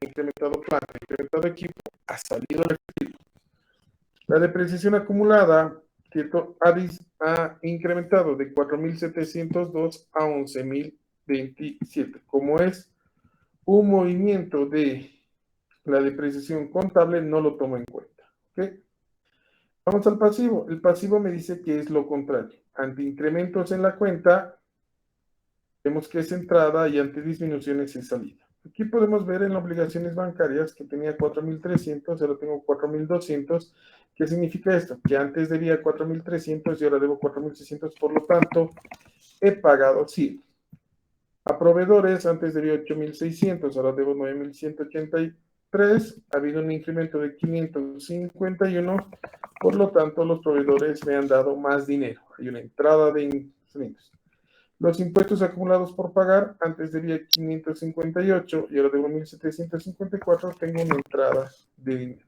ha incrementado planta, ha incrementado equipo, ha salido el efectivo. La depreciación acumulada, ¿cierto?, ha incrementado de 4.702 a 11.027. Como es un movimiento de la depreciación contable, no lo tomo en cuenta. ¿Ok? Vamos al pasivo. El pasivo me dice que es lo contrario. Ante incrementos en la cuenta, vemos que es entrada y ante disminuciones es salida. Aquí podemos ver en obligaciones bancarias que tenía 4.300, ahora tengo 4.200. ¿Qué significa esto? Que antes debía 4.300 y ahora debo 4.600, por lo tanto, he pagado 100. A proveedores, antes debía 8.600, ahora debo 9.183. Ha habido un incremento de 551, por lo tanto, los proveedores me han dado más dinero. Hay una entrada de instrumentos. Los impuestos acumulados por pagar, antes debía 558 y ahora debo 1.754, tengo una entrada de dinero.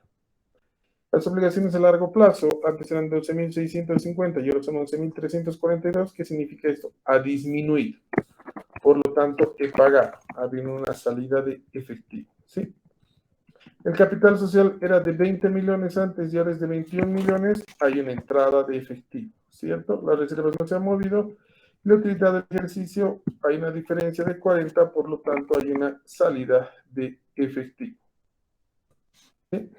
Las obligaciones a largo plazo, antes eran 12.650 y ahora son 11.342. ¿Qué significa esto? Ha disminuido. Por lo tanto, he pagado. Ha habido una salida de efectivo. ¿Sí? El capital social era de 20 millones antes y ahora es de 21 millones. Hay una entrada de efectivo, ¿cierto? Las reservas no se han movido. La utilidad del ejercicio, hay una diferencia de 40, por lo tanto hay una salida de efectivo. ¿Sí?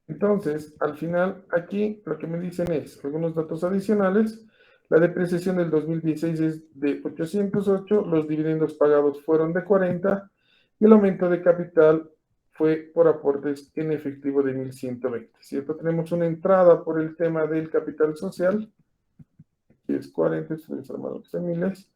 Entonces, al final, aquí lo que me dicen es algunos datos adicionales. La depreciación del 2016 es de 808, los dividendos pagados fueron de 40 y el aumento de capital fue por aportes en efectivo de 1.120, ¿cierto? Tenemos una entrada por el tema del capital social, que es 40, estoy informando que son miles,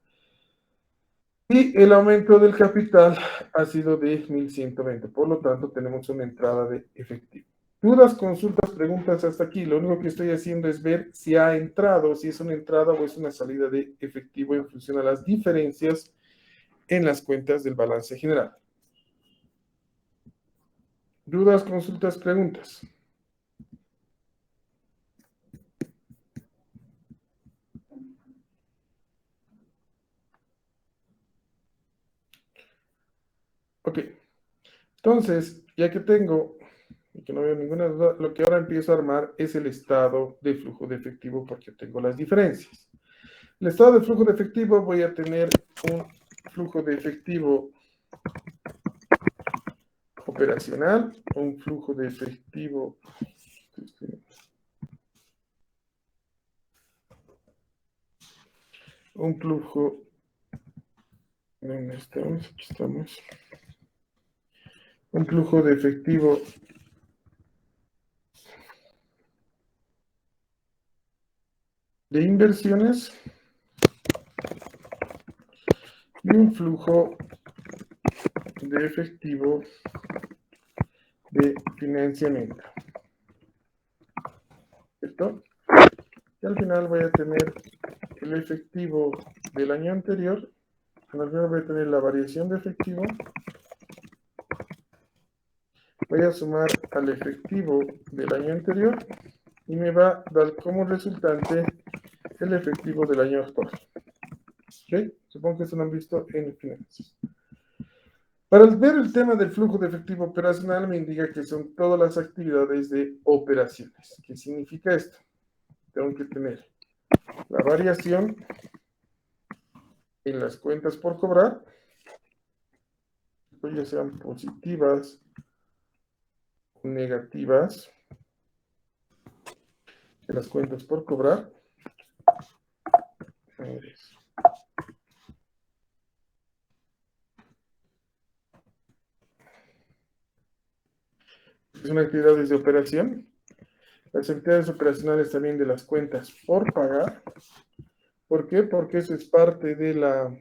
y el aumento del capital ha sido de 1.120, por lo tanto tenemos una entrada de efectivo. Dudas, consultas, preguntas hasta aquí. Lo único que estoy haciendo es ver si ha entrado, si es una entrada o es una salida de efectivo en función a las diferencias en las cuentas del balance general. Dudas, consultas, preguntas. Ok. Entonces, ya que tengo y que no veo ninguna duda, lo que ahora empiezo a armar es el estado de flujo de efectivo porque tengo las diferencias. El estado de flujo de efectivo, voy a tener un flujo de efectivo operacional, un flujo de efectivo un flujo, ¿dónde estamos? Aquí estamos. Un flujo de efectivo de inversiones y un flujo de efectivo de financiamiento. ¿Cierto? Y al final voy a tener el efectivo del año anterior. Al final voy a tener la variación de efectivo. Voy a sumar al efectivo del año anterior y me va a dar como resultante el efectivo del año actual. ¿Ok? Supongo que eso lo han visto en finanzas. Para ver el tema del flujo de efectivo operacional me indica que son todas las actividades de operaciones. ¿Qué significa esto? Tengo que tener la variación en las cuentas por cobrar, ya sean positivas o negativas, en las cuentas por cobrar. Son actividades de operación. Las actividades operacionales también de las cuentas por pagar. ¿Por qué? Porque eso es parte de la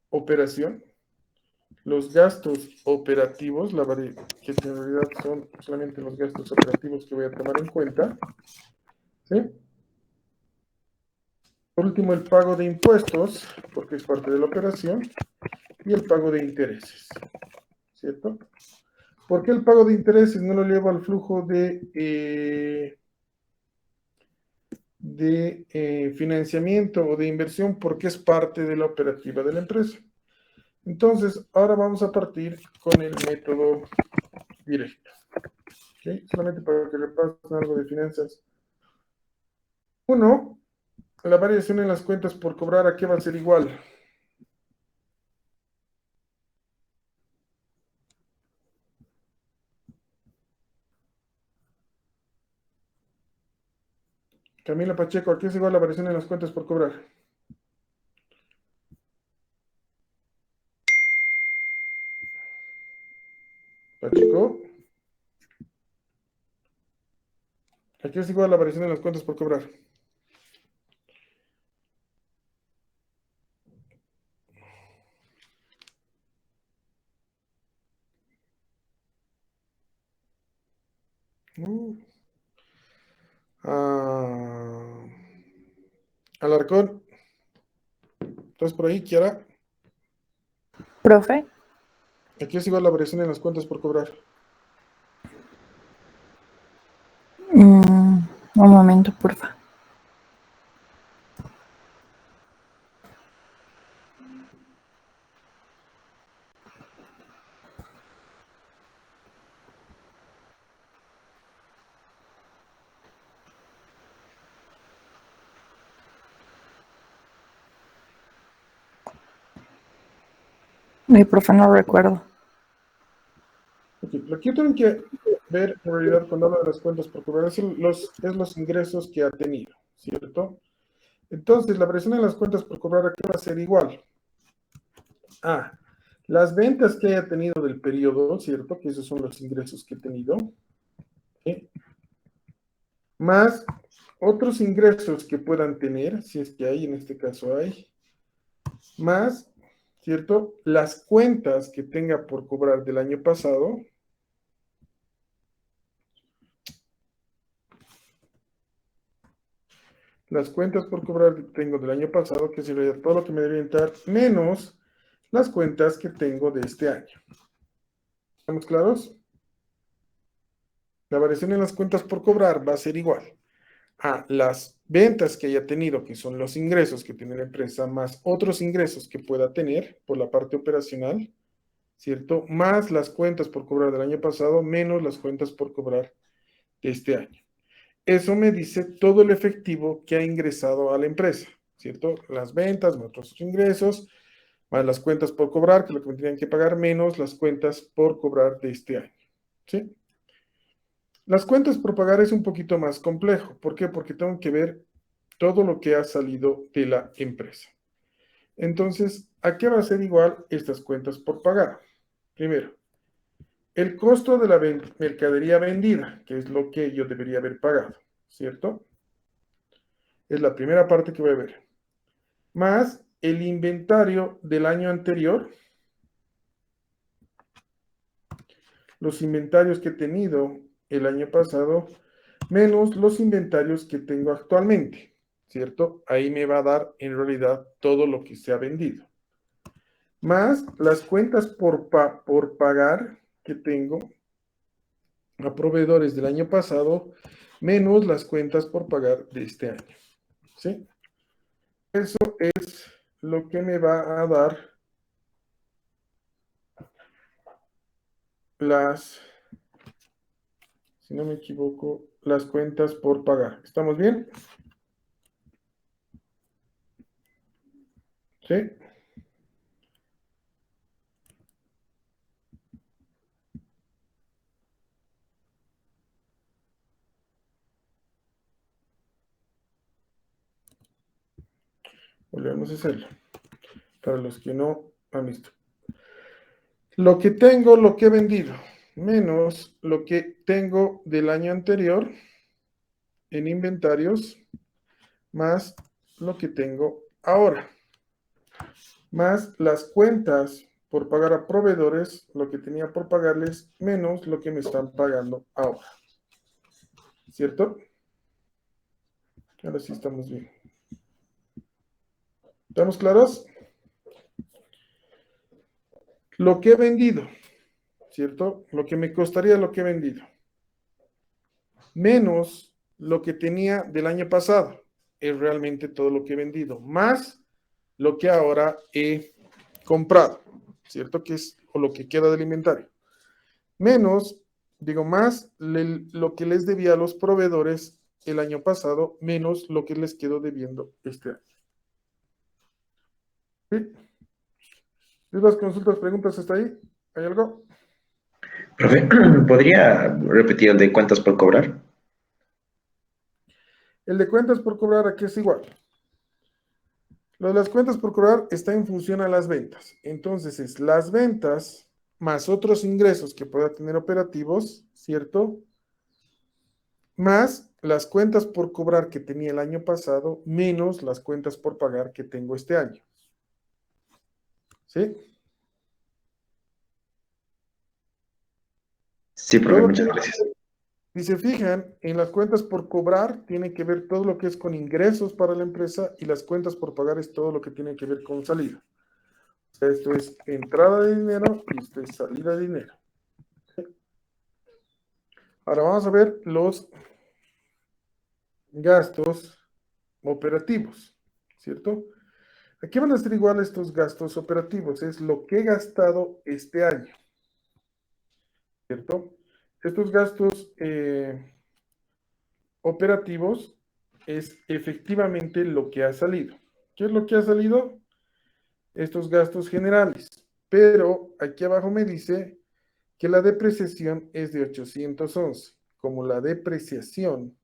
operación. Los gastos operativos, que en realidad son solamente los gastos operativos que voy a tomar en cuenta. ¿Sí? Por último, el pago de impuestos, porque es parte de la operación, y el pago de intereses. ¿Cierto? ¿Por qué el pago de intereses no lo llevo al flujo de financiamiento o de inversión? Porque es parte de la operativa de la empresa. Entonces, ahora vamos a partir con el método directo. ¿Okay? Solamente para que repasen algo de finanzas. Uno, la variación en las cuentas por cobrar, ¿a qué va a ser igual? Camila Pacheco, ¿a qué es igual la variación en las cuentas por cobrar? Pacheco, ¿a qué es igual la variación en las cuentas por cobrar? Uh, ah, Alarcón, ¿estás por ahí, Kiara? Profe, ¿A qué es igual la variación en las cuentas por cobrar? un momento, porfa. Mi profe no recuerdo. Ok, lo que tienen que ver en realidad cuando habla de las cuentas por cobrar es los ingresos que ha tenido, ¿cierto? Entonces, la variación en las cuentas por cobrar, ¿a qué va a ser igual? A, las ventas que haya tenido del periodo, ¿cierto? Que esos son los ingresos que he tenido, ¿sí? Más otros ingresos que puedan tener, si es que hay, en este caso hay, más, ¿cierto? Las cuentas que tenga por cobrar del año pasado, las cuentas por cobrar que tengo del año pasado, que sería todo lo que me debe entrar, menos las cuentas que tengo de este año. ¿Estamos claros? La variación en las cuentas por cobrar va a ser igual a las ventas que haya tenido, que son los ingresos que tiene la empresa, más otros ingresos que pueda tener por la parte operacional, ¿cierto? Más las cuentas por cobrar del año pasado, menos las cuentas por cobrar de este año. Eso me dice todo el efectivo que ha ingresado a la empresa, ¿cierto? Las ventas, más otros ingresos, más las cuentas por cobrar, que es lo que me tenían que pagar, menos las cuentas por cobrar de este año, ¿sí? Las cuentas por pagar es un poquito más complejo. ¿Por qué? Porque tengo que ver todo lo que ha salido de la empresa. Entonces, ¿a qué va a ser igual estas cuentas por pagar? Primero, el costo de la mercadería vendida, que es lo que yo debería haber pagado, ¿cierto? Es la primera parte que voy a ver. Más el inventario del año anterior, los inventarios que he tenido el año pasado, menos los inventarios que tengo actualmente, ¿cierto? Ahí me va a dar en realidad todo lo que se ha vendido. Más las cuentas por pagar que tengo a proveedores del año pasado, menos las cuentas por pagar de este año, ¿sí? Eso es lo que me va a dar las, si no me equivoco, las cuentas por pagar. ¿Estamos bien? ¿Sí? Volvemos a hacerlo. Para los que no han visto. Lo que tengo, lo que he vendido, menos lo que tengo del año anterior en inventarios, más lo que tengo ahora, más las cuentas por pagar a proveedores, lo que tenía por pagarles, menos lo que me están pagando ahora. ¿Cierto? Ahora sí estamos bien. ¿Estamos claros? Lo que he vendido, ¿cierto? Lo que me costaría lo que he vendido, menos lo que tenía del año pasado, es realmente todo lo que he vendido, más lo que ahora he comprado. ¿cierto? Que es o lo que queda del inventario. Menos, digo, más lo que les debía a los proveedores el año pasado, menos lo que les quedó debiendo este año. ¿Sí? ¿Dudas, consultas, preguntas hasta ahí? ¿Hay algo? Profe, ¿podría repetir el de cuentas por cobrar? El de cuentas por cobrar aquí es igual. Lo de las cuentas por cobrar está en función a las ventas. Entonces es las ventas más otros ingresos que pueda tener operativos, ¿cierto? Más las cuentas por cobrar que tenía el año pasado, menos las cuentas por pagar que tengo este año. ¿Sí? Sí, profe, Todo muchas tiene, gracias. si se fijan, en las cuentas por cobrar tiene que ver todo lo que es con ingresos para la empresa y las cuentas por pagar es todo lo que tiene que ver con salida. O sea, esto es entrada de dinero y esto es salida de dinero. Ahora vamos a ver los gastos operativos, ¿cierto? Aquí van a ser igual estos gastos operativos, es lo que he gastado este año, ¿cierto? Estos gastos operativos es efectivamente lo que ha salido. ¿Qué es lo que ha salido? Estos gastos generales. Pero aquí abajo me dice que la depreciación es de 811. Como la depreciación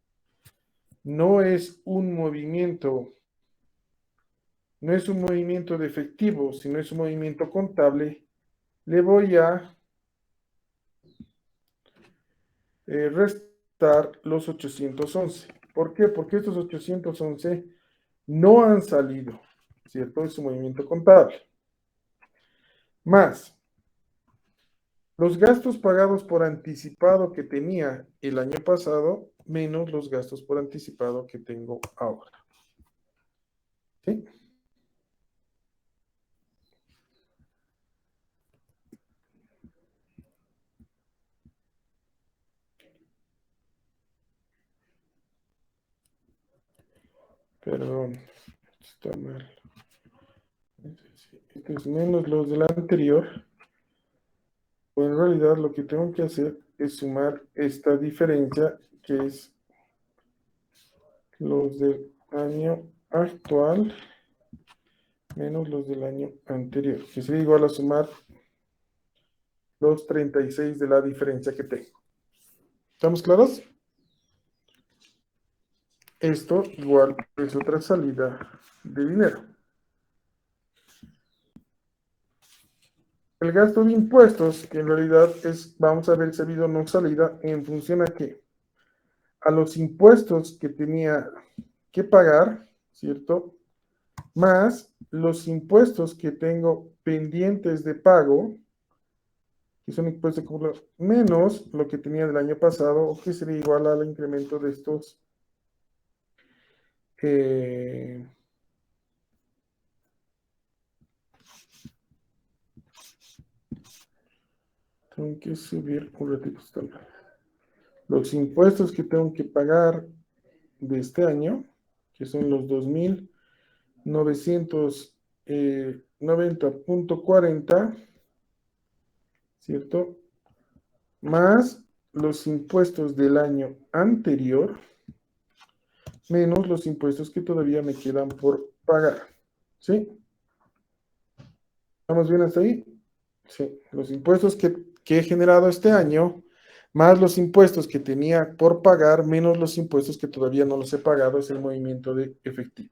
no es un movimiento, no es un movimiento de efectivo, sino es un movimiento contable, le voy a restar los 811. ¿Por qué? Porque estos 811 no han salido, ¿cierto? Es un movimiento contable. Más los gastos pagados por anticipado que tenía el año pasado, menos los gastos por anticipado que tengo ahora. ¿Sí? Perdón, está mal. Esto es menos los del anterior. Pues en realidad lo que tengo que hacer es sumar esta diferencia que es los del año actual menos los del año anterior, que sería igual a sumar los 36 de la diferencia que tengo. ¿Estamos claros? Esto igual es otra salida de dinero. El gasto de impuestos, que en realidad es, vamos a ver si ha habido no salida, en función a qué? A los impuestos que tenía que pagar, ¿cierto? Más los impuestos que tengo pendientes de pago, que son impuestos acumulados, menos lo que tenía del año pasado, que sería igual al incremento de estos tengo que subir un ratito esta mal. Los impuestos que tengo que pagar de este año, que son los 2.990.40, ¿cierto? Más los impuestos del año anterior, menos los impuestos que todavía me quedan por pagar. ¿Sí? ¿Estamos bien hasta ahí? Sí. Los impuestos que he generado este año, más los impuestos que tenía por pagar, menos los impuestos que todavía no los he pagado, es el movimiento de efectivo.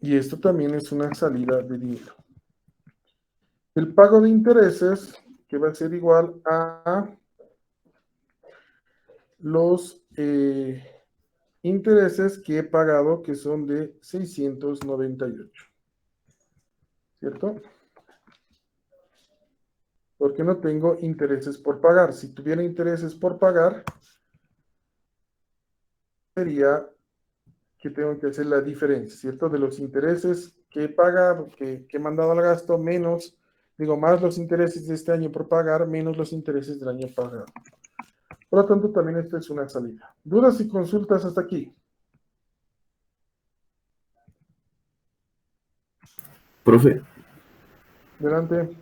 Y esto también es una salida de dinero. El pago de intereses, que va a ser igual a los intereses que he pagado, que son de 698. ¿Cierto? Porque no tengo intereses por pagar. Si tuviera intereses por pagar, sería que tengo que hacer la diferencia, ¿cierto? De los intereses que he pagado, que he mandado al gasto, menos, digo, más los intereses de este año por pagar, menos los intereses del año pagado. Por lo tanto, también esta es una salida. ¿Dudas y consultas hasta aquí? Profe, Adelante.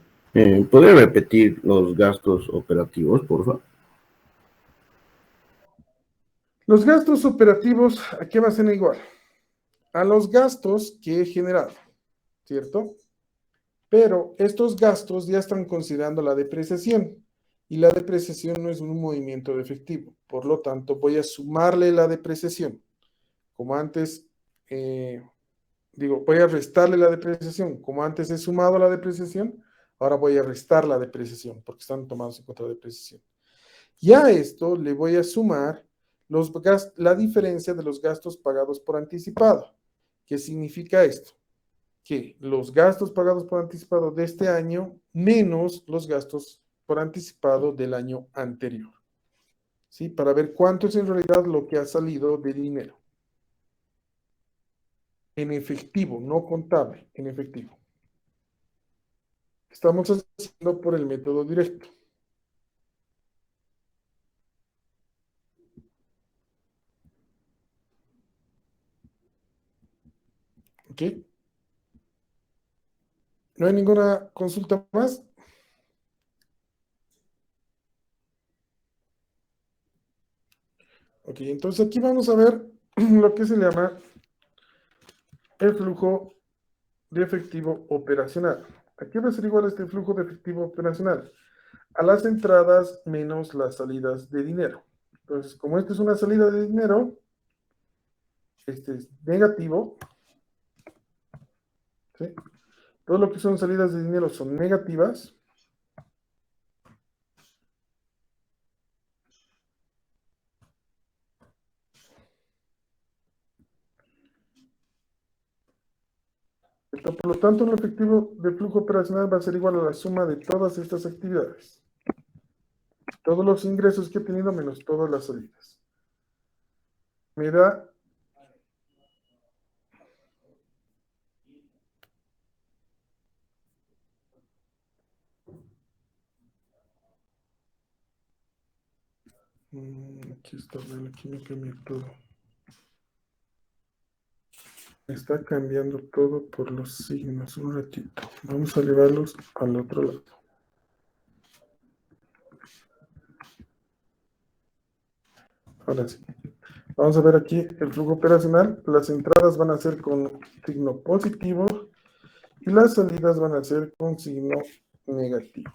¿Podría repetir los gastos operativos, por favor? Los gastos operativos, ¿a qué va a ser igual? A los gastos que he generado, ¿cierto? Pero estos gastos ya están considerando la depreciación y la depreciación no es un movimiento de efectivo. Por lo tanto, voy a sumarle la depreciación. Como antes, voy a restarle la depreciación. Como antes he sumado la depreciación, ahora voy a restar la depreciación porque están tomados en cuenta la depreciación. Y a esto le voy a sumar la diferencia de los gastos pagados por anticipado. ¿Qué significa esto? Que los gastos pagados por anticipado de este año menos los gastos por anticipado del año anterior. ¿Sí? Para ver cuánto es en realidad lo que ha salido de dinero. En efectivo, no contable, en efectivo. Estamos haciendo por el método directo. ¿Ok? ¿No hay ninguna consulta más? Ok, entonces aquí vamos a ver lo que se llama el flujo de efectivo operacional. ¿A qué va a ser igual este flujo de efectivo operacional? A las entradas menos las salidas de dinero. Entonces, como esta es una salida de dinero, este es negativo, ¿sí? Todo lo que son salidas de dinero son negativas. Por lo tanto, el efectivo de flujo operacional va a ser igual a la suma de todas estas actividades. Todos los ingresos que he tenido menos todas las salidas. Me da aquí está, aquí me cambió todo. Está cambiando todo por los signos. Un ratito. Vamos a llevarlos al otro lado. Ahora sí. Vamos a ver aquí el flujo operacional. Las entradas van a ser con signo positivo y las salidas van a ser con signo negativo.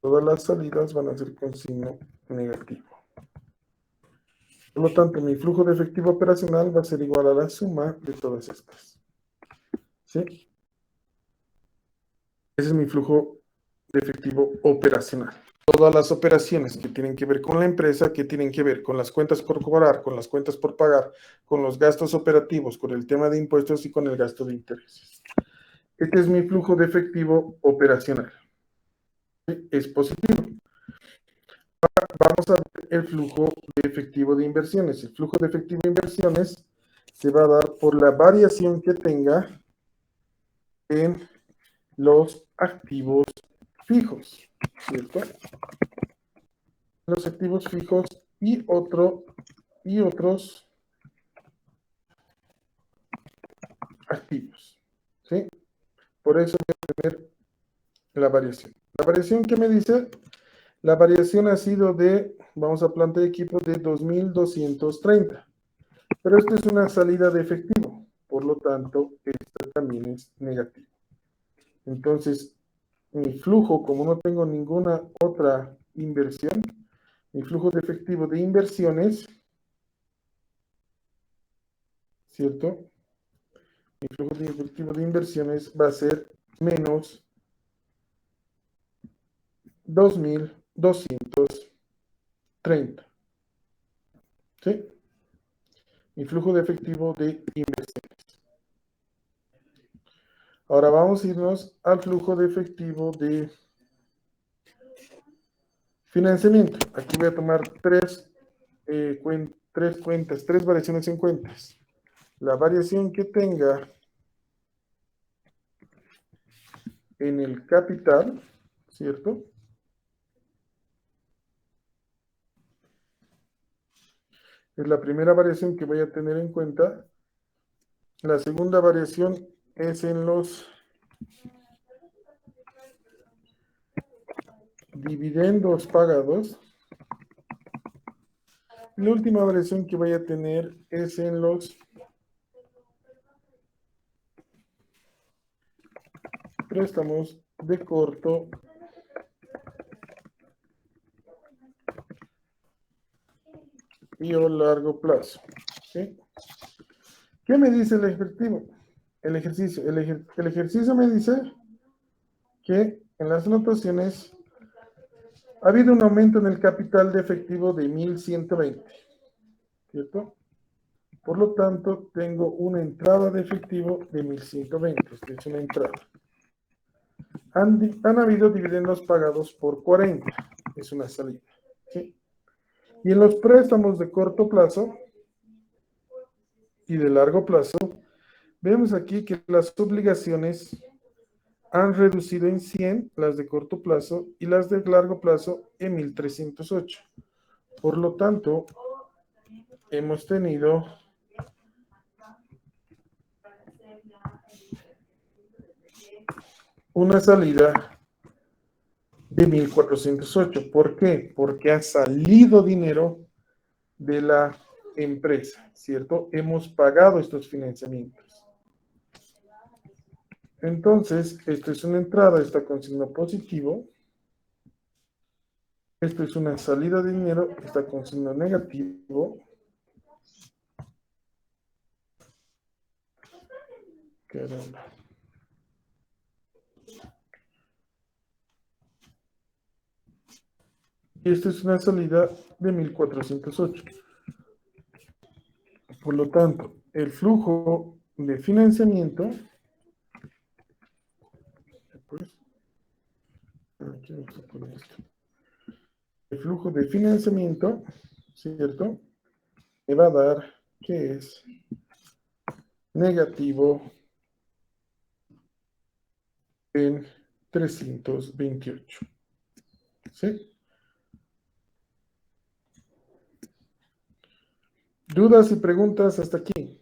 Todas las salidas van a ser con signo negativo. Por lo tanto, mi flujo de efectivo operacional va a ser igual a la suma de todas estas. ¿Sí? Ese es mi flujo de efectivo operacional. Todas las operaciones que tienen que ver con la empresa, que tienen que ver con las cuentas por cobrar, con las cuentas por pagar, con los gastos operativos, con el tema de impuestos y con el gasto de intereses. Este es mi flujo de efectivo operacional. ¿Sí? Es positivo. Vamos a ver el flujo de efectivo de inversiones. El flujo de efectivo de inversiones se va a dar por la variación que tenga en los activos fijos, ¿cierto? Los activos fijos y otros activos, ¿sí? Por eso voy a tener la variación. La variación, ¿qué me dice? La variación ha sido de, vamos a plantear equipo de 2.230. Pero esto es una salida de efectivo. Por lo tanto, esto también es negativo. Entonces, mi flujo, como no tengo ninguna otra inversión, mi flujo de efectivo de inversiones, ¿cierto? Mi flujo de efectivo de inversiones va a ser menos 2.230. ¿Sí? Mi flujo de efectivo de inversiones. Ahora vamos a irnos al flujo de efectivo de financiamiento. Aquí voy a tomar tres variaciones en cuentas. La variación que tenga en el capital, ¿cierto? Es la primera variación que voy a tener en cuenta. La segunda variación es en los dividendos pagados. La última variación que voy a tener es en los préstamos de corto y o largo plazo. ¿Sí? ¿Qué me dice el efectivo? El ejercicio. El ejercicio me dice que en las anotaciones ha habido un aumento en el capital de efectivo de 1.120, ¿cierto? Por lo tanto, tengo una entrada de efectivo de 1.120. Esta es una entrada. Han habido dividendos pagados por 40. Es una salida. ¿Sí? Y en los préstamos de corto plazo y de largo plazo, vemos aquí que las obligaciones han reducido en 100, las de corto plazo, y las de largo plazo en 1.308. Por lo tanto, hemos tenido una salida de 1.408. ¿Por qué? Porque ha salido dinero de la empresa, ¿cierto? Hemos pagado estos financiamientos. Entonces, esto es una entrada, está con signo positivo. Esto es una salida de dinero, está con signo negativo. Caramba. Y esto es una salida de 1.408. Por lo tanto, el flujo de financiamiento, pues, aquí vamos a poner esto. El flujo de financiamiento, ¿cierto? Me va a dar que es negativo en 328. ¿Sí? ¿Dudas y preguntas hasta aquí?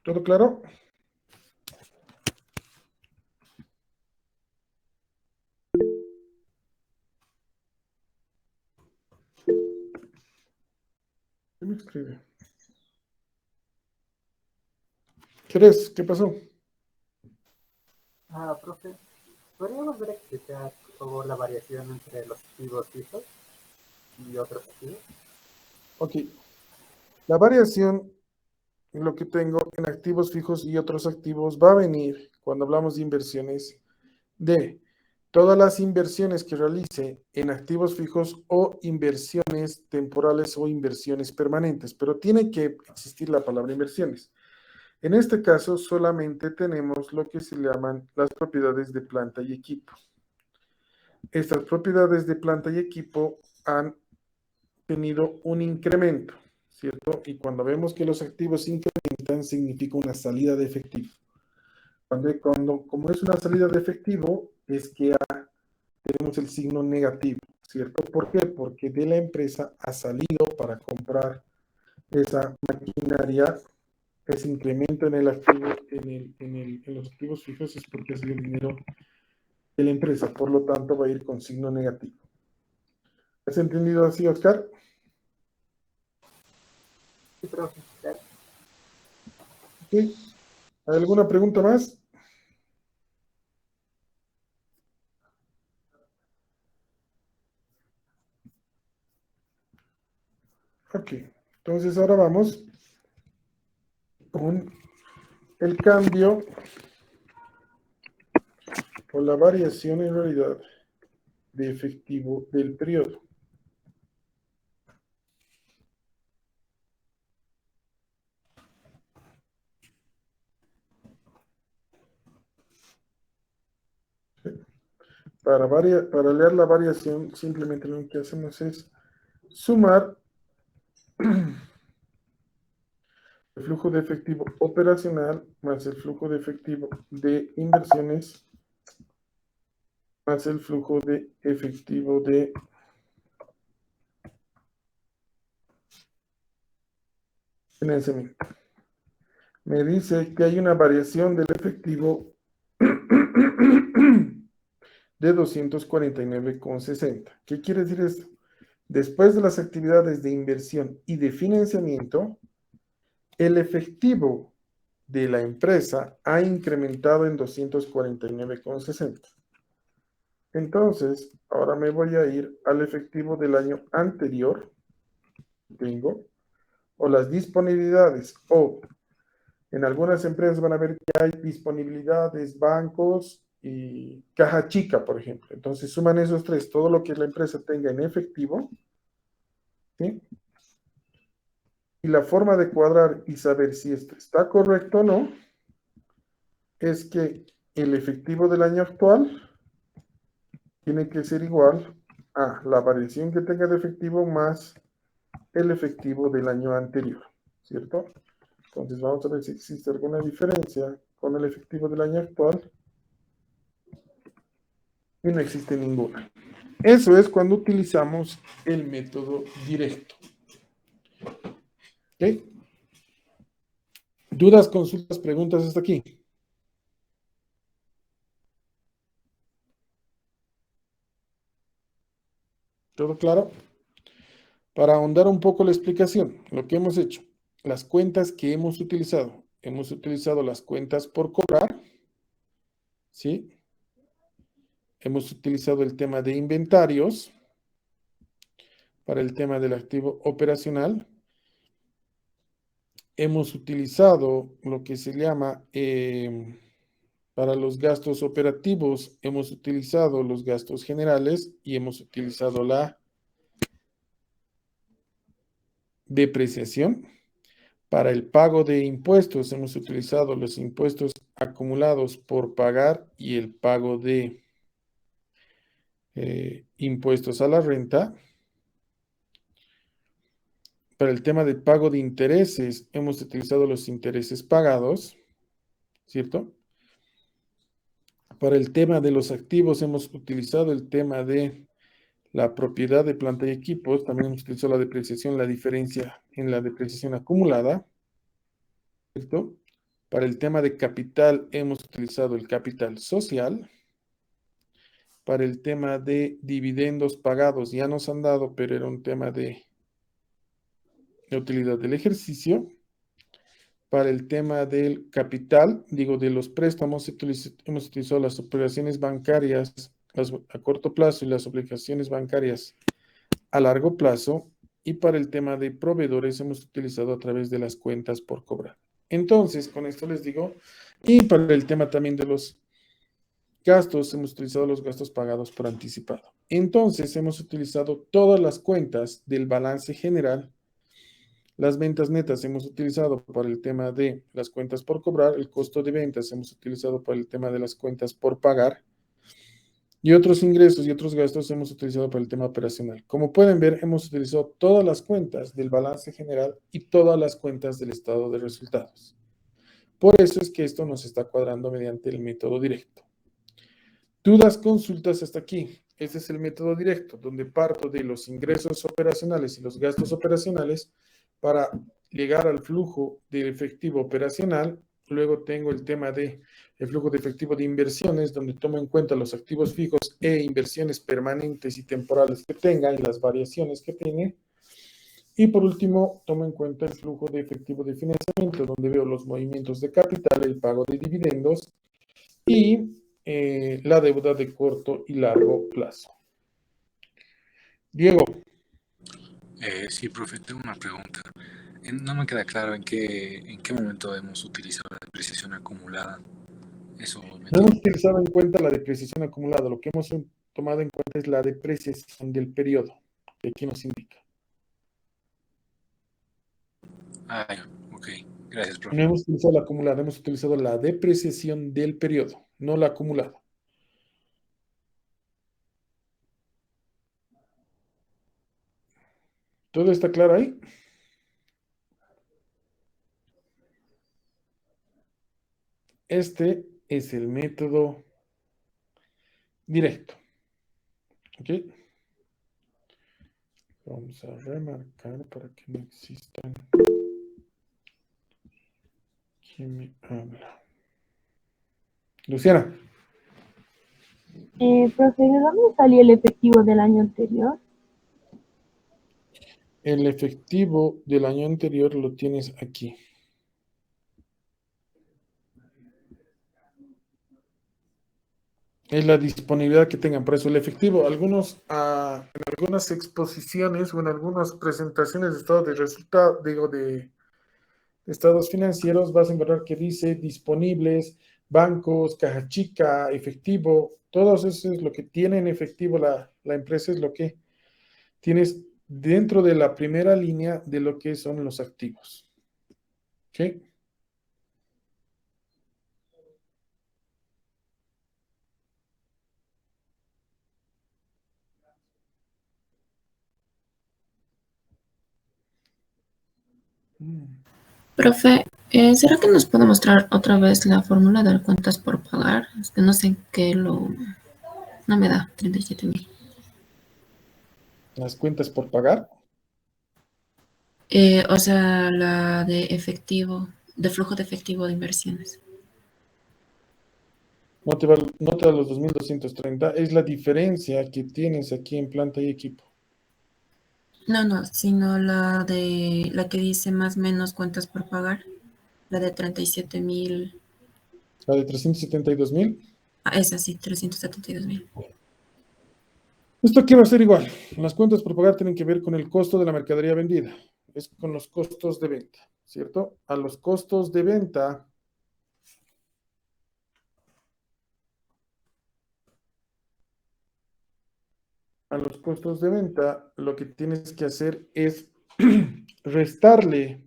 ¿Todo claro? ¿Qué me escribe? ¿Quieres? ¿Qué pasó? Profe, ¿podría volver a explicar, por favor, la variación entre los activos fijos y otros activos? Ok. La variación, lo que tengo en activos fijos y otros activos, va a venir cuando hablamos de inversiones de todas las inversiones que realice en activos fijos o inversiones temporales o inversiones permanentes, pero tiene que existir la palabra inversiones. En este caso, solamente tenemos lo que se llaman las propiedades de planta y equipo. Estas propiedades de planta y equipo han tenido un incremento, ¿cierto? Y cuando vemos que los activos incrementan, significa una salida de efectivo. Como es una salida de efectivo, es que tenemos el signo negativo, ¿cierto? ¿Por qué? Porque de la empresa ha salido para comprar esa maquinaria. Ese incremento en el activo, en los activos fijos es porque ha salido dinero de la empresa, por lo tanto va a ir con signo negativo. ¿Has entendido así, Oscar? Sí, profe, claro. Ok. ¿Hay alguna pregunta más? Ok. Entonces ahora vamos con el cambio o la variación en realidad de efectivo del periodo. Para leer la variación, simplemente lo que hacemos es sumar el flujo de efectivo operacional más el flujo de efectivo de inversiones más el flujo de efectivo de financiamiento. me dice que hay una variación del efectivo de 249,60. ¿Qué quiere decir esto? Después de las actividades de inversión y de financiamiento, el efectivo de la empresa ha incrementado en 249,60. Entonces, ahora me voy a ir al efectivo del año anterior, tengo, o las disponibilidades, o en algunas empresas van a ver que hay disponibilidades, bancos y caja chica, por ejemplo. Entonces, suman esos tres, todo lo que la empresa tenga en efectivo, ¿sí? Y la forma de cuadrar y saber si esto está correcto o no es que el efectivo del año actual tiene que ser igual a la variación que tenga de efectivo más el efectivo del año anterior, ¿cierto? Entonces vamos a ver si existe alguna diferencia con el efectivo del año actual y no existe ninguna. Eso es cuando utilizamos el método directo. ¿Ok? ¿Dudas, consultas, preguntas hasta aquí? ¿Todo claro? Para ahondar un poco la explicación, lo que hemos hecho, las cuentas que hemos utilizado las cuentas por cobrar, ¿sí? Hemos utilizado el tema de inventarios para el tema del activo operacional. Hemos utilizado lo que se llama, para los gastos operativos, hemos utilizado los gastos generales y hemos utilizado la depreciación. Para el pago de impuestos, hemos utilizado los impuestos acumulados por pagar y el pago de impuestos a la renta. Para el tema de pago de intereses, hemos utilizado los intereses pagados, ¿cierto? Para el tema de los activos, hemos utilizado el tema de la propiedad de planta y equipos. También hemos utilizado la depreciación, la diferencia en la depreciación acumulada, ¿cierto? Para el tema de capital, hemos utilizado el capital social. Para el tema de dividendos pagados, ya nos han dado, pero era un tema de utilidad del ejercicio. Para el tema del capital, digo, de los préstamos, hemos utilizado las operaciones bancarias a corto plazo y las obligaciones bancarias a largo plazo. Y para el tema de proveedores, hemos utilizado a través de las cuentas por cobrar. Entonces, con esto les digo, y para el tema también de los gastos, hemos utilizado los gastos pagados por anticipado. Entonces, hemos utilizado todas las cuentas del balance general. Las ventas netas hemos utilizado para el tema de las cuentas por cobrar, el costo de ventas hemos utilizado para el tema de las cuentas por pagar y otros ingresos y otros gastos hemos utilizado para el tema operacional. Como pueden ver, hemos utilizado todas las cuentas del balance general y todas las cuentas del estado de resultados. Por eso es que esto nos está cuadrando mediante el método directo. Dudas, consultas hasta aquí. Este es el método directo, donde parto de los ingresos operacionales y los gastos operacionales para llegar al flujo de efectivo operacional. Luego tengo el tema de el flujo de efectivo de inversiones, donde tomo en cuenta los activos fijos e inversiones permanentes y temporales que tenga y las variaciones que tiene. Y por último, tomo en cuenta el flujo de efectivo de financiamiento, donde veo los movimientos de capital, el pago de dividendos y la deuda de corto y largo plazo. Diego. Sí, profe, tengo una pregunta. No me queda claro en qué momento hemos utilizado la depreciación acumulada. Eso me No hemos utilizado en cuenta la depreciación acumulada. Lo que hemos tomado en cuenta es la depreciación del periodo, que aquí nos indica. ya, ok. Gracias, No profe. hemos utilizado la acumulada, hemos utilizado la depreciación del periodo, no la acumulada. ¿Todo está claro ahí? Este es el método directo. ¿Ok? Vamos a remarcar para que no existan ¿Quién me habla? Luciana. Profe, ¿de dónde salió el efectivo del año anterior? El efectivo del año anterior lo tienes aquí. Es la disponibilidad que tengan. Por eso el efectivo, en algunas exposiciones o en algunas presentaciones de estado de resultado, digo, de estados financieros, vas a encontrar que dice disponibles, bancos, caja chica, efectivo, todo eso es lo que tiene en efectivo la empresa, es lo que tienes dentro de la primera línea de lo que son los activos. ¿Ok? Profe, ¿será que nos puede mostrar otra vez la fórmula de cuentas por pagar? Es que no sé en qué lo... No me da 37,000. Las cuentas por pagar. O sea, la de efectivo, de flujo de efectivo de inversiones. No te da los 2.230. Es la diferencia que tienes aquí en planta y equipo. No, sino la de la que dice más o menos cuentas por pagar. La de 37,000. La de 372.000. Ah, esa sí, 372,000. Esto aquí va a ser igual. Las cuentas por pagar tienen que ver con el costo de la mercadería vendida. Es con los costos de venta, ¿cierto? A los costos de venta, lo que tienes que hacer es restarle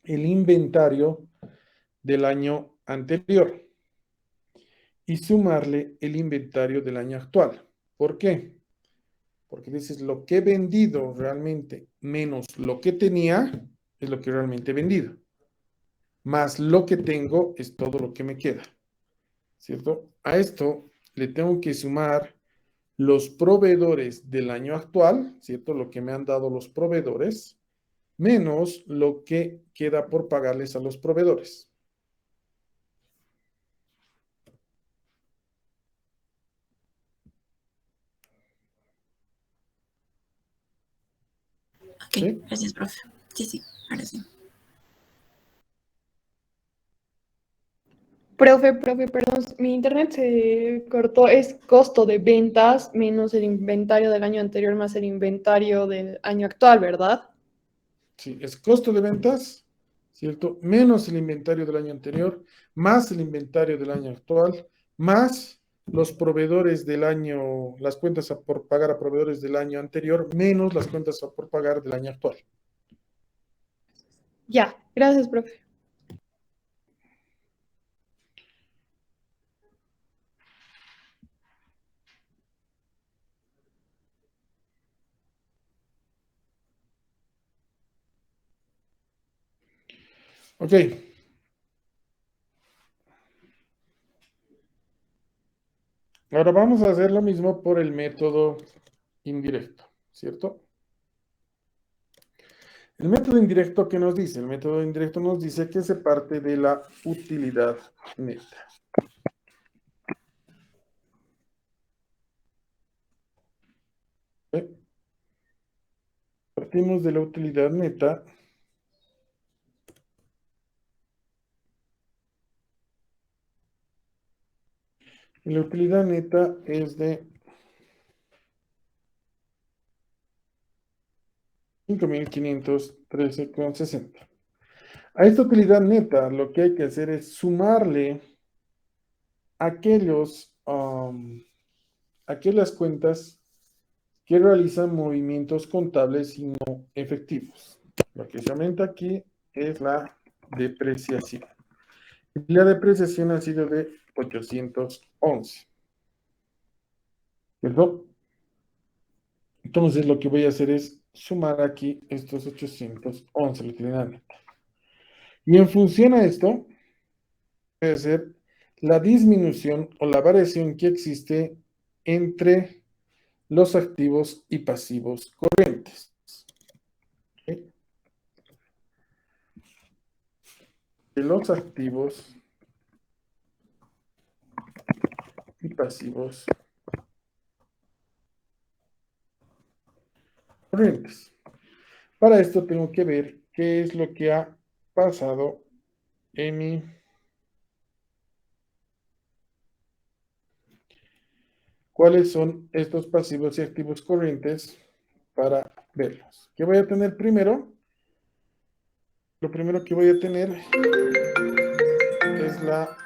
el inventario del año anterior y sumarle el inventario del año actual. ¿Por qué? Porque dices lo que he vendido realmente menos lo que tenía es lo que realmente he vendido. Más lo que tengo es todo lo que me queda, ¿cierto? A esto le tengo que sumar los proveedores del año actual, ¿cierto? Lo que me han dado los proveedores, menos lo que queda por pagarles a los proveedores. Ok, ¿Sí? gracias, profe. Sí, ahora sí. Profe, perdón, mi internet se cortó. Es costo de ventas menos el inventario del año anterior más el inventario del año actual, ¿verdad? Sí, es costo de ventas, ¿cierto? Menos el inventario del año anterior, más el inventario del año actual, más los proveedores del año, las cuentas por pagar a proveedores del año anterior, menos las cuentas por pagar del año actual. Ya, gracias, profe. Ok. Ahora vamos a hacer lo mismo por el método indirecto, ¿cierto? El método indirecto, ¿qué nos dice? El método indirecto nos dice que se parte de la utilidad neta. ¿Ok? Partimos de la utilidad neta. Y la utilidad neta es de 5.513,60. A esta utilidad neta lo que hay que hacer es sumarle aquellas cuentas que realizan movimientos contables y no efectivos. Lo que se aumenta aquí es la depreciación. Y la depreciación ha sido de 811. ¿Cierto? Entonces lo que voy a hacer es sumar aquí estos 811, la utilidad neta. Y en función a esto, voy a hacer la disminución o la variación que existe entre los activos y pasivos corrientes. ¿Ok? de los activos y pasivos corrientes. Para esto tengo que ver qué es lo que ha pasado en mi cuáles son estos pasivos y activos corrientes para verlos. ¿Qué voy a tener primero? Lo primero que voy a tener es la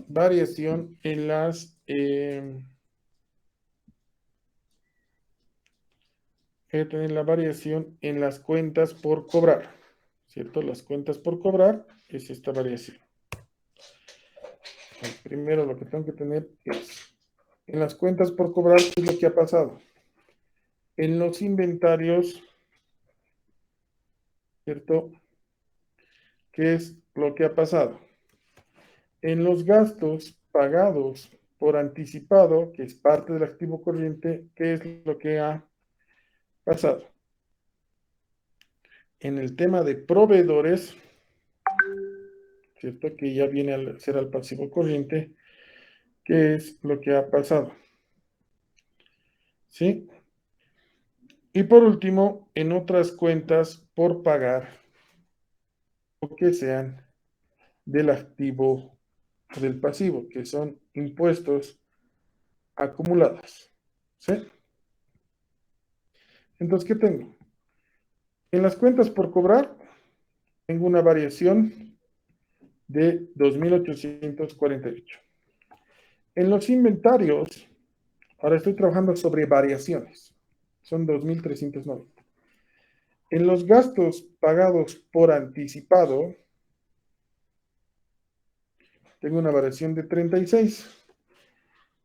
variación en las voy a tener la variación en las cuentas por cobrar, ¿cierto? Las cuentas por cobrar es esta variación. Primero lo que tengo que tener es en las cuentas por cobrar, ¿qué es lo que ha pasado? En los inventarios, ¿cierto? ¿Qué es lo que ha pasado? En los gastos pagados por anticipado, que es parte del activo corriente, ¿qué es lo que ha pasado? En el tema de proveedores, ¿cierto? Que ya viene a ser al pasivo corriente, ¿qué es lo que ha pasado? ¿Sí? Y por último, en otras cuentas por pagar, o que sean del activo o del pasivo, que son impuestos acumulados. ¿Sí? Entonces, ¿qué tengo? En las cuentas por cobrar, tengo una variación de 2.848. En los inventarios, ahora estoy trabajando sobre variaciones, son 2.390. En los gastos pagados por anticipado, tengo una variación de 36.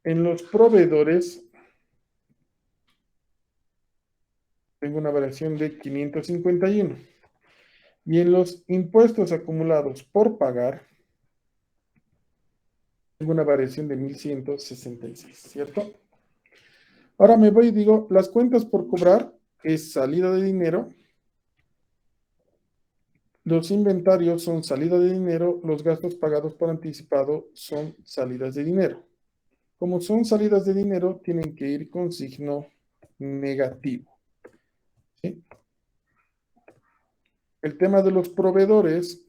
En los proveedores, tengo una variación de 551. Y en los impuestos acumulados por pagar, tengo una variación de 1.166, ¿cierto? Ahora me voy y digo, las cuentas por cobrar es salida de dinero, los inventarios son salida de dinero, los gastos pagados por anticipado son salidas de dinero. Como son salidas de dinero, tienen que ir con signo negativo. ¿Sí? El tema de los proveedores,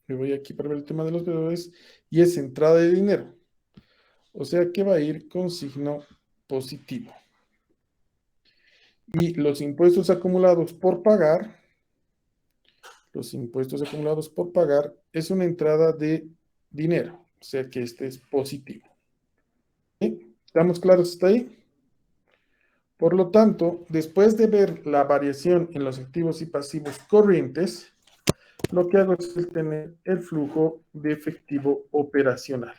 me voy aquí para ver el tema de los proveedores, y es entrada de dinero. O sea que va a ir con signo positivo. Y los impuestos acumulados por pagar, es una entrada de dinero. O sea que este es positivo. ¿Sí? ¿Estamos claros hasta ahí? Por lo tanto, después de ver la variación en los activos y pasivos corrientes, lo que hago es tener el flujo de efectivo operacional.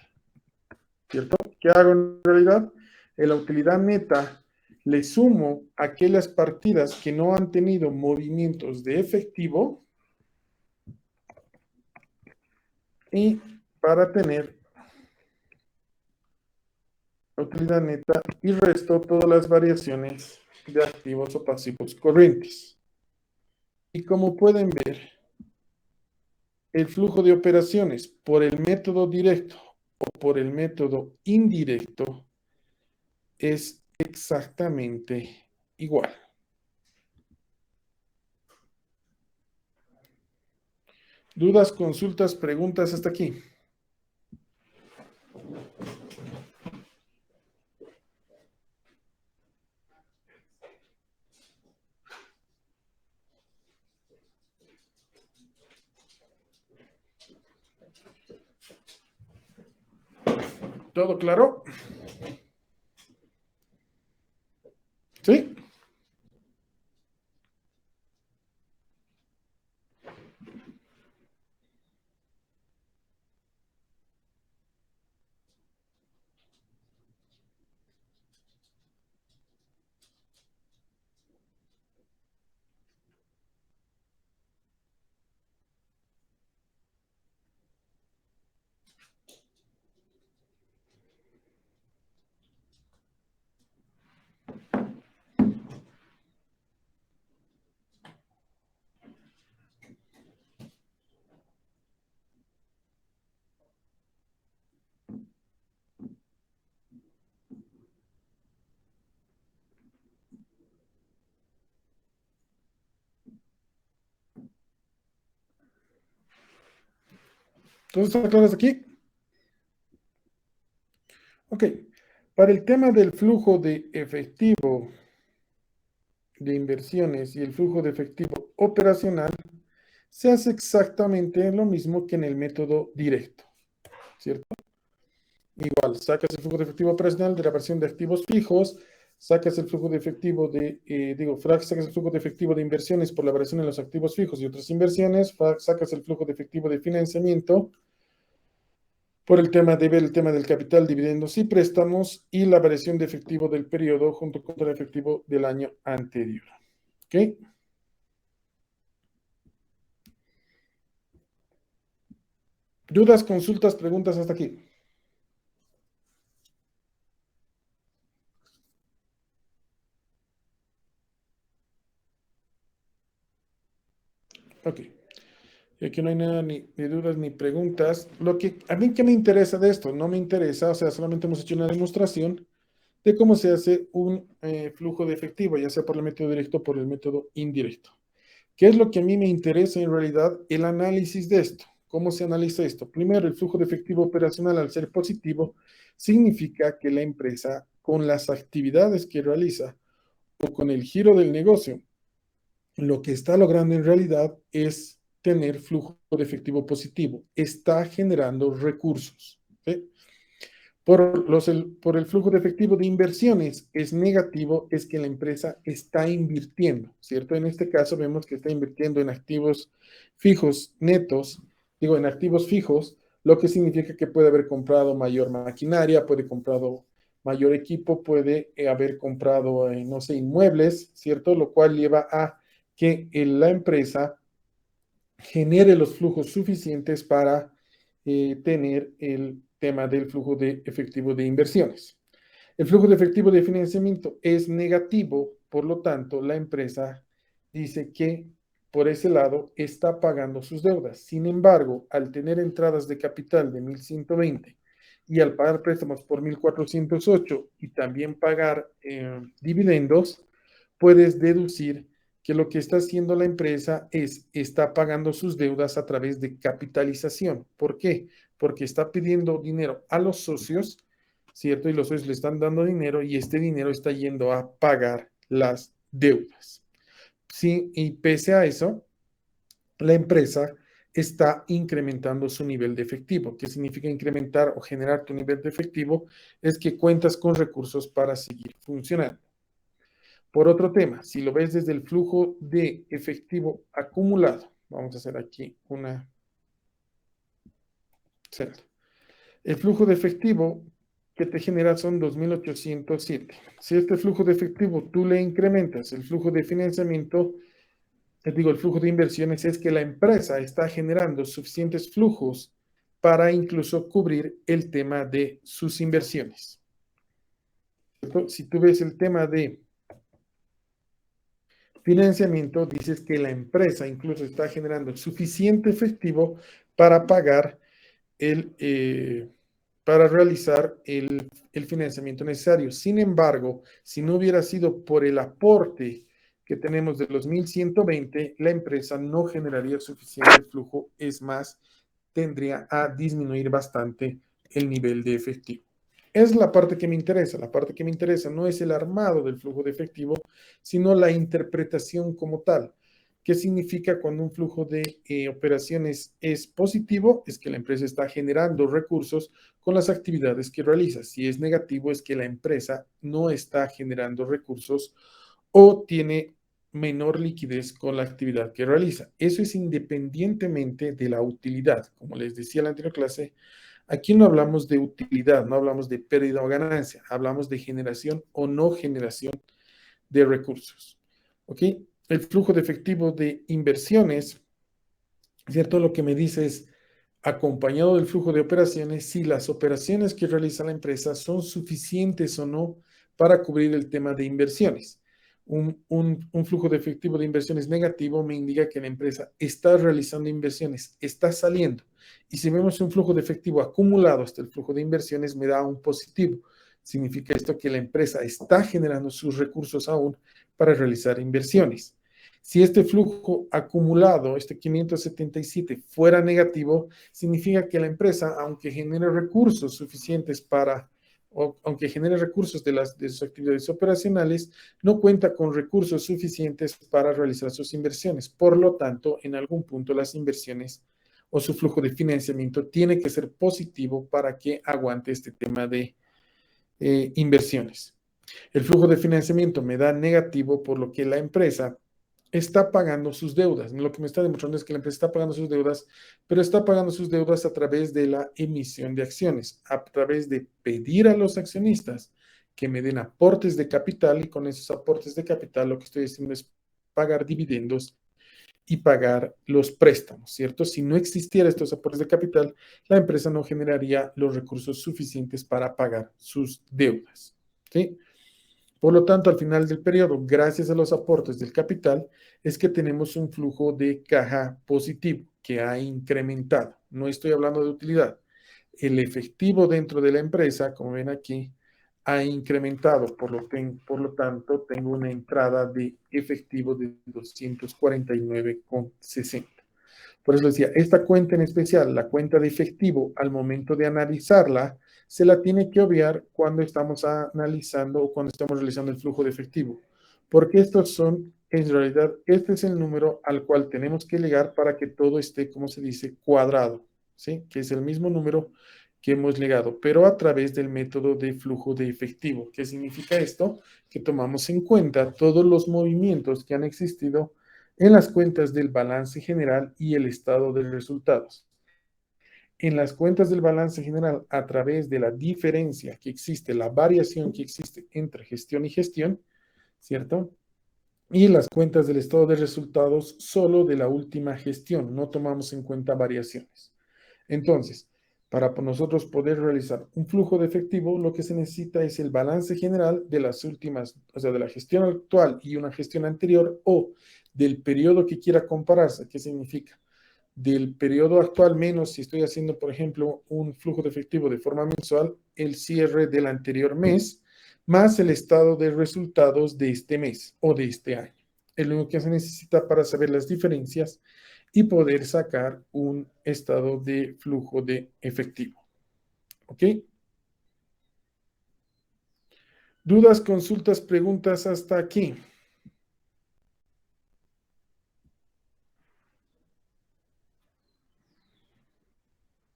¿Cierto? ¿Qué hago en realidad? En la utilidad neta le sumo aquellas partidas que no han tenido movimientos de efectivo y para tener la utilidad neta y resto todas las variaciones de activos o pasivos corrientes. Y como pueden ver, el flujo de operaciones por el método directo o por el método indirecto es exactamente igual. ¿Dudas, consultas, preguntas hasta aquí? ¿Todo claro? ¿Sí? ¿Todos están claros aquí? Ok. Para el tema del flujo de efectivo de inversiones y el flujo de efectivo operacional, se hace exactamente lo mismo que en el método directo, ¿cierto? Igual, sacas el flujo de efectivo operacional de la versión de activos fijos, sacas el flujo de efectivo de, sacas el flujo de efectivo de inversiones por la variación en los activos fijos y otras inversiones, sacas el flujo de efectivo de financiamiento por el tema de ver el tema del capital, dividendos y préstamos y la variación de efectivo del periodo junto con el efectivo del año anterior. ¿Ok? ¿Dudas, consultas, preguntas hasta aquí? Ok. Y aquí no hay nada ni dudas ni preguntas. A mí, ¿qué me interesa de esto? No me interesa, o sea, solamente hemos hecho una demostración de cómo se hace un flujo de efectivo, ya sea por el método directo o por el método indirecto. ¿Qué es lo que a mí me interesa en realidad? El análisis de esto. ¿Cómo se analiza esto? Primero, el flujo de efectivo operacional al ser positivo significa que la empresa, con las actividades que realiza o con el giro del negocio, lo que está logrando en realidad es tener flujo de efectivo positivo. Está generando recursos. ¿Sí? Por el flujo de efectivo de inversiones es negativo, es que la empresa está invirtiendo, ¿cierto? En este caso vemos que está invirtiendo en activos fijos netos, en activos fijos, lo que significa que puede haber comprado mayor maquinaria, puede comprado mayor equipo, puede haber comprado, no sé, inmuebles, ¿cierto? Lo cual lleva a que la empresa genere los flujos suficientes para tener el tema del flujo de efectivo de inversiones. El flujo de efectivo de financiamiento es negativo, por lo tanto, la empresa dice que por ese lado está pagando sus deudas. Sin embargo, al tener entradas de capital de 1.120 y al pagar préstamos por 1.408 y también pagar dividendos, puedes deducir que lo que está haciendo la empresa está pagando sus deudas a través de capitalización. ¿Por qué? Porque está pidiendo dinero a los socios, ¿cierto? Y los socios le están dando dinero y este dinero está yendo a pagar las deudas. Sí, y pese a eso, la empresa está incrementando su nivel de efectivo. ¿Qué significa incrementar o generar tu nivel de efectivo? Es que cuentas con recursos para seguir funcionando. Por otro tema, si lo ves desde el flujo de efectivo acumulado, vamos a hacer aquí una celda. El flujo de efectivo que te genera son 2.807. Si este flujo de efectivo tú le incrementas el flujo de financiamiento, el flujo de inversiones, es que la empresa está generando suficientes flujos para incluso cubrir el tema de sus inversiones. Si tú ves el tema de financiamiento, dices que la empresa incluso está generando suficiente efectivo para pagar para realizar el financiamiento necesario. Sin embargo, si no hubiera sido por el aporte que tenemos de los 1.120, la empresa no generaría suficiente flujo, es más, tendría a disminuir bastante el nivel de efectivo. Es la parte que me interesa. La parte que me interesa no es el armado del flujo de efectivo, sino la interpretación como tal. ¿Qué significa cuando un flujo de operaciones es positivo? Es que la empresa está generando recursos con las actividades que realiza. Si es negativo, es que la empresa no está generando recursos o tiene menor liquidez con la actividad que realiza. Eso es independientemente de la utilidad. Como les decía en la anterior clase, aquí no hablamos de utilidad, no hablamos de pérdida o ganancia, hablamos de generación o no generación de recursos. ¿Ok? El flujo de efectivo de inversiones, ¿cierto? Lo que me dice es, acompañado del flujo de operaciones, si las operaciones que realiza la empresa son suficientes o no para cubrir el tema de inversiones. Un flujo de efectivo de inversiones negativo me indica que la empresa está realizando inversiones, está saliendo. Y si vemos un flujo de efectivo acumulado hasta el flujo de inversiones, me da un positivo. Significa esto que la empresa está generando sus recursos aún para realizar inversiones. Si este flujo acumulado, este 577, fuera negativo, significa que la empresa, aunque genere recursos suficientes aunque genere recursos de sus actividades operacionales, no cuenta con recursos suficientes para realizar sus inversiones. Por lo tanto, en algún punto las inversiones o su flujo de financiamiento tiene que ser positivo para que aguante este tema de inversiones. El flujo de financiamiento me da negativo, por lo que la empresa está pagando sus deudas. Lo que me está demostrando es que la empresa está pagando sus deudas, pero está pagando sus deudas a través de la emisión de acciones, a través de pedir a los accionistas que me den aportes de capital, y con esos aportes de capital lo que estoy haciendo es pagar dividendos y pagar los préstamos, ¿cierto? Si no existiera estos aportes de capital, la empresa no generaría los recursos suficientes para pagar sus deudas, ¿sí? Por lo tanto, al final del periodo, gracias a los aportes del capital, es que tenemos un flujo de caja positivo que ha incrementado. No estoy hablando de utilidad. El efectivo dentro de la empresa, como ven aquí, ha incrementado. Por lo tanto, tengo una entrada de efectivo de 249,60. Por eso decía, esta cuenta en especial, la cuenta de efectivo, al momento de analizarla, se la tiene que obviar cuando estamos analizando o cuando estamos realizando el flujo de efectivo. Porque estos son, en realidad, este es el número al cual tenemos que llegar para que todo esté, como se dice, cuadrado, ¿sí? Que es el mismo número que hemos legado, pero a través del método de flujo de efectivo. ¿Qué significa esto? Que tomamos en cuenta todos los movimientos que han existido en las cuentas del balance general y el estado de resultados. En las cuentas del balance general, a través de la diferencia que existe, la variación que existe entre gestión y gestión, ¿cierto? Y las cuentas del estado de resultados solo de la última gestión, no tomamos en cuenta variaciones. Entonces, para nosotros poder realizar un flujo de efectivo, lo que se necesita es el balance general de las últimas, o sea, de la gestión actual y una gestión anterior, o del periodo que quiera compararse. ¿Qué significa? Del periodo actual menos, si estoy haciendo, por ejemplo, un flujo de efectivo de forma mensual, el cierre del anterior mes, más el estado de resultados de este mes o de este año. Es lo que se necesita para saber las diferencias y poder sacar un estado de flujo de efectivo. ¿Ok? ¿Dudas, consultas, preguntas hasta aquí?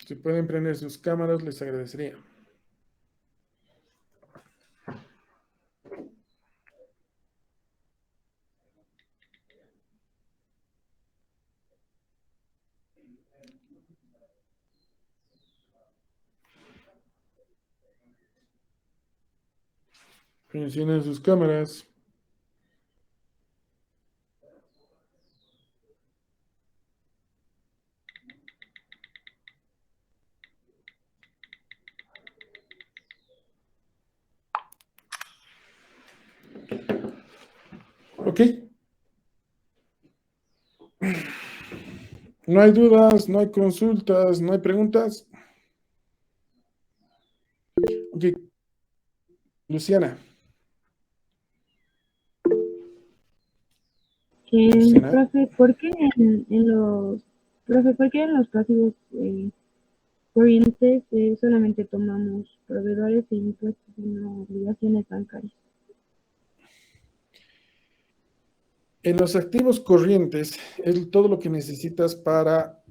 Si pueden prender sus cámaras, les agradecería. Enciendan sus cámaras. ¿Ok? No hay dudas, no hay consultas, no hay preguntas. Ok. Luciana. Luciana. Profe, ¿por qué en los pasivos corrientes solamente tomamos proveedores e impuestos y no obligaciones bancarias? En los activos corrientes es todo lo que necesitas para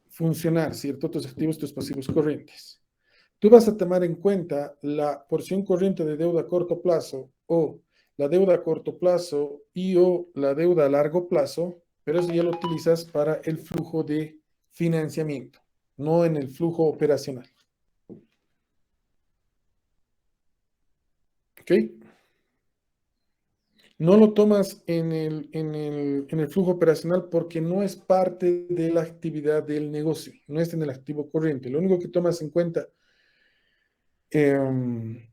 funcionar, ¿cierto? Tus activos, tus pasivos corrientes. Tú vas a tomar en cuenta la porción corriente de deuda a corto plazo o la deuda a corto plazo y o la deuda a largo plazo, pero eso ya lo utilizas para el flujo de financiamiento, no en el flujo operacional. ¿Ok? No lo tomas en el flujo operacional porque no es parte de la actividad del negocio, no está en el activo corriente. Lo único que tomas en cuenta en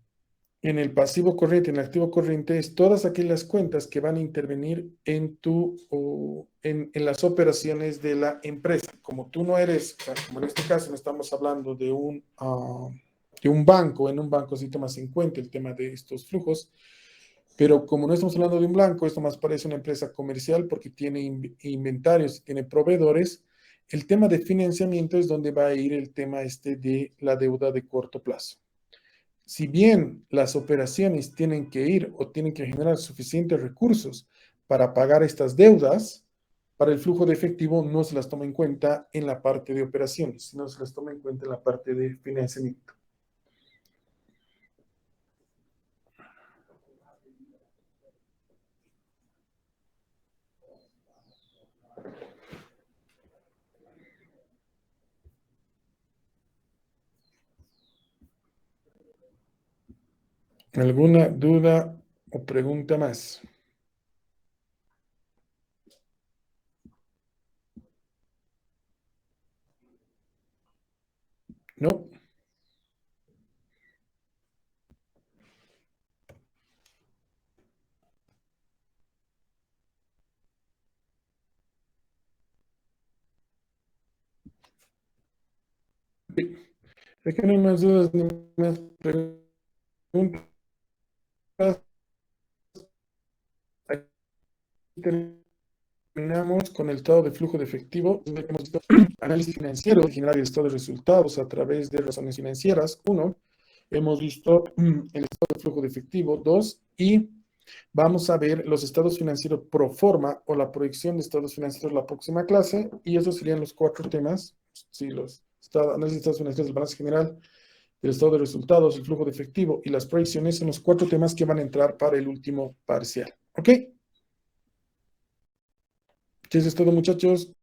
el pasivo corriente, en el activo corriente, es todas aquellas cuentas que van a intervenir en las operaciones de la empresa. Como tú no eres, como en este caso no estamos hablando de un banco, en un banco sí tomas en cuenta el tema de estos flujos. Pero como no estamos hablando de un blanco, esto más parece una empresa comercial porque tiene inventarios, tiene proveedores. El tema de financiamiento es donde va a ir el tema de la deuda de corto plazo. Si bien las operaciones tienen que ir o tienen que generar suficientes recursos para pagar estas deudas, para el flujo de efectivo no se las toma en cuenta en la parte de operaciones, sino se las toma en cuenta en la parte de financiamiento. ¿Alguna duda o pregunta más? ¿No? Es que no hay más dudas ni más preguntas. Aquí terminamos con el estado de flujo de efectivo. Hemos visto análisis financiero, generar el estado de resultados a través de razones financieras. 1. Hemos visto el estado de flujo de efectivo. 2. Y vamos a ver los estados financieros pro forma o la proyección de estados financieros la próxima clase. Y esos serían los 4 temas. Sí, los análisis de estados financieros del balance general, el estado de resultados, el flujo de efectivo y las proyecciones son los 4 temas que van a entrar para el último parcial. ¿Ok? Eso es todo, muchachos.